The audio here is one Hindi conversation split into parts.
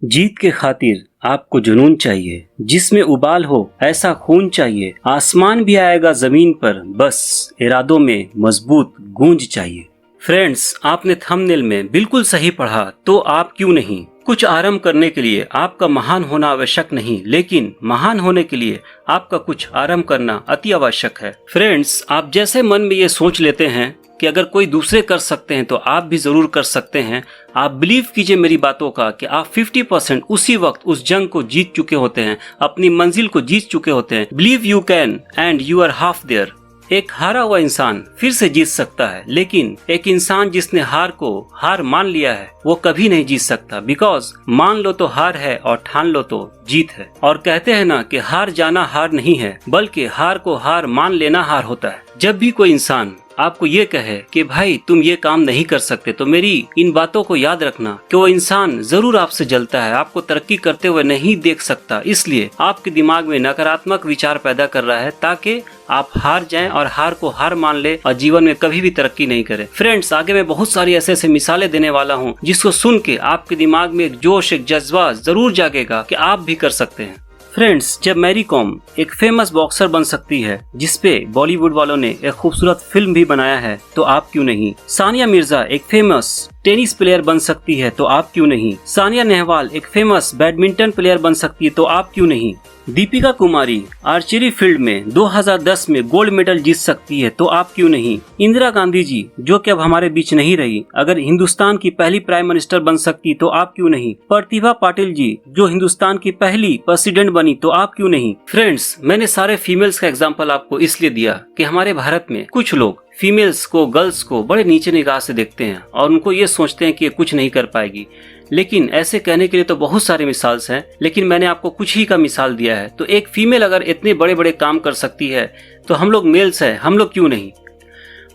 जीत के खातिर आपको जुनून चाहिए, जिसमें उबाल हो ऐसा खून चाहिए। आसमान भी आएगा जमीन पर, बस इरादों में मजबूत गूंज चाहिए। फ्रेंड्स, आपने थंबनेल में बिल्कुल सही पढ़ा, तो आप क्यों नहीं। कुछ आरंभ करने के लिए आपका महान होना आवश्यक नहीं, लेकिन महान होने के लिए आपका कुछ आरंभ करना अति आवश्यक है। फ्रेंड्स, आप जैसे मन में ये सोच लेते हैं कि अगर कोई दूसरे कर सकते हैं तो आप भी जरूर कर सकते हैं। आप बिलीव कीजिए मेरी बातों का कि आप 50% उसी वक्त उस जंग को जीत चुके होते हैं, अपनी मंजिल को जीत चुके होते हैं। Believe you can and you are half there. एक हारा हुआ इंसान फिर से जीत सकता है, लेकिन एक इंसान जिसने हार को हार मान लिया है वो कभी नहीं जीत सकता। बिकॉज मान लो तो हार है और ठान लो तो जीत है। और कहते हैं ना कि हार जाना हार नहीं है, बल्कि हार को हार मान लेना हार होता है। जब भी कोई इंसान आपको ये कहे कि भाई तुम ये काम नहीं कर सकते, तो मेरी इन बातों को याद रखना कि वो इंसान जरूर आपसे जलता है, आपको तरक्की करते हुए नहीं देख सकता। इसलिए आपके दिमाग में नकारात्मक विचार पैदा कर रहा है ताकि आप हार जाएं और हार को हार मान ले और जीवन में कभी भी तरक्की नहीं करें। फ्रेंड्स, आगे मैं बहुत सारी ऐसे मिसालें देने वाला हूँ जिसको सुन के आपके दिमाग में एक जोश, एक जज्बा जरूर जागेगा कि आप भी कर सकते हैं। फ्रेंड्स, जब मैरी कॉम एक फेमस बॉक्सर बन सकती है, जिसपे बॉलीवुड वालों ने एक खूबसूरत फिल्म भी बनाया है, तो आप क्यों नहीं। सानिया मिर्जा एक फेमस टेनिस प्लेयर बन सकती है, तो आप क्यों नहीं। सानिया नेहवाल एक फेमस बैडमिंटन प्लेयर बन सकती है, तो आप क्यों नहीं। दीपिका कुमारी आर्चरी फील्ड में 2010 में गोल्ड मेडल जीत सकती है, तो आप क्यों नहीं। इंदिरा गांधी जी, जो कि अब हमारे बीच नहीं रही, अगर हिंदुस्तान की पहली प्राइम मिनिस्टर बन सकती तो आप क्यों नहीं। प्रतिभा पाटिल जी, जो हिंदुस्तान की पहली प्रेसिडेंट बनी, तो आप क्यों नहीं। फ्रेंड्स, मैंने सारे फीमेल्स का एग्जाम्पल आपको इसलिए दिया कि हमारे भारत में कुछ लोग फीमेल्स को, गर्ल्स को बड़े नीचे निगाह से देखते हैं और उनको ये सोचते हैं कि ये कुछ नहीं कर पाएगी। लेकिन ऐसे कहने के लिए तो बहुत सारे मिसाल हैं, लेकिन मैंने आपको कुछ ही का मिसाल दिया है। तो एक फीमेल अगर इतने बड़े बड़े काम कर सकती है, तो हम लोग मेल्स हैं, हम लोग क्यों नहीं।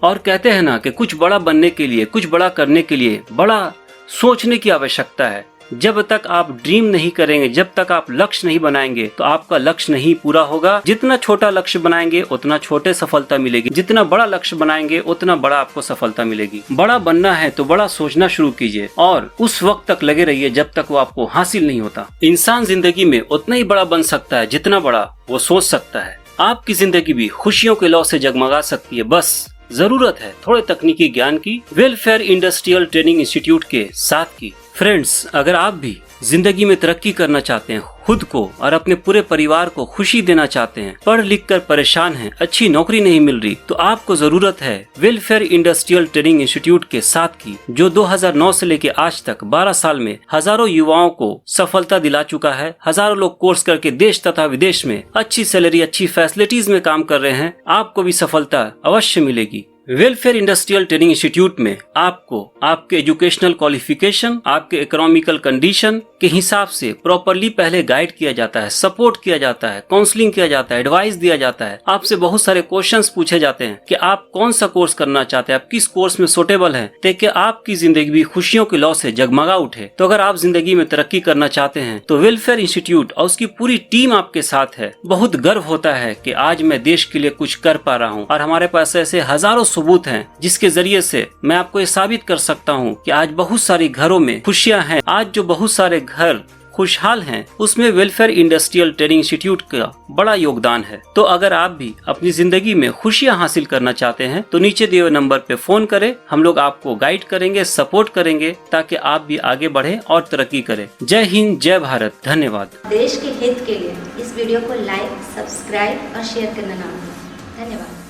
और कहते हैं ना कि कुछ बड़ा बनने के लिए, कुछ बड़ा करने के लिए बड़ा सोचने की आवश्यकता है। जब तक आप ड्रीम नहीं करेंगे, जब तक आप लक्ष्य नहीं बनाएंगे, तो आपका लक्ष्य नहीं पूरा होगा। जितना छोटा लक्ष्य बनाएंगे उतना छोटे सफलता मिलेगी, जितना बड़ा लक्ष्य बनाएंगे उतना बड़ा आपको सफलता मिलेगी। बड़ा बनना है तो बड़ा सोचना शुरू कीजिए और उस वक्त तक लगे रहिए जब तक वो आपको हासिल नहीं होता। इंसान जिंदगी में उतना ही बड़ा बन सकता है जितना बड़ा वो सोच सकता है। आपकी जिंदगी भी खुशियों के लौ से जगमगा सकती है, बस जरूरत है थोड़े तकनीकी ज्ञान की, वेलफेयर इंडस्ट्रियल ट्रेनिंग इंस्टीट्यूट के साथ की। फ्रेंड्स, अगर आप भी जिंदगी में तरक्की करना चाहते हैं, खुद को और अपने पूरे परिवार को खुशी देना चाहते हैं, पढ़ लिख कर परेशान हैं, अच्छी नौकरी नहीं मिल रही, तो आपको जरूरत है वेलफेयर इंडस्ट्रियल ट्रेनिंग इंस्टीट्यूट के साथ की, जो 2009 से लेकर आज तक 12 साल में हजारों युवाओं को सफलता दिला चुका है। हजारों लोग कोर्स करके देश तथा विदेश में अच्छी सैलरी, अच्छी फैसिलिटीज में काम कर रहे हैं। आपको भी सफलता अवश्य मिलेगी। वेलफेयर इंडस्ट्रियल ट्रेनिंग इंस्टीट्यूट में आपको आपके एजुकेशनल क्वालिफिकेशन, आपके इकोनॉमिकल कंडीशन के हिसाब से प्रॉपरली पहले गाइड किया जाता है, सपोर्ट किया जाता है, काउंसलिंग किया जाता है, एडवाइस दिया जाता है। आपसे बहुत सारे क्वेश्चंस पूछे जाते हैं कि आप कौन सा कोर्स करना चाहते हैं, आप किस कोर्स में सुटेबल हैं, ताकि आपकी जिंदगी भी खुशियों के लौ से जगमगा उठे। तो अगर आप जिंदगी में तरक्की करना चाहते हैं तो वेलफेयर इंस्टीट्यूट और उसकी पूरी टीम आपके साथ है। बहुत गर्व होता है कि आज मैं देश के लिए कुछ कर पा रहा हूँ, और हमारे पास ऐसे हजारों सबूत हैं जिसके जरिए से मैं आपको ये साबित कर सकता हूँ कि आज बहुत सारे घरों में खुशियाँ हैं। आज जो बहुत सारे घर खुशहाल हैं, उसमें वेलफेयर इंडस्ट्रियल ट्रेनिंग इंस्टीट्यूट का बड़ा योगदान है। तो अगर आप भी अपनी जिंदगी में खुशियां हासिल करना चाहते हैं तो नीचे दिए हुए नंबर पे फोन करें, हम लोग आपको गाइड करेंगे, सपोर्ट करेंगे, ताकि आप भी आगे बढ़ें और तरक्की करें। जय हिंद, जय भारत, धन्यवाद। देश के हित के लिए इस वीडियो को लाइक, सब्सक्राइब और शेयर करना ना भूलें। धन्यवाद।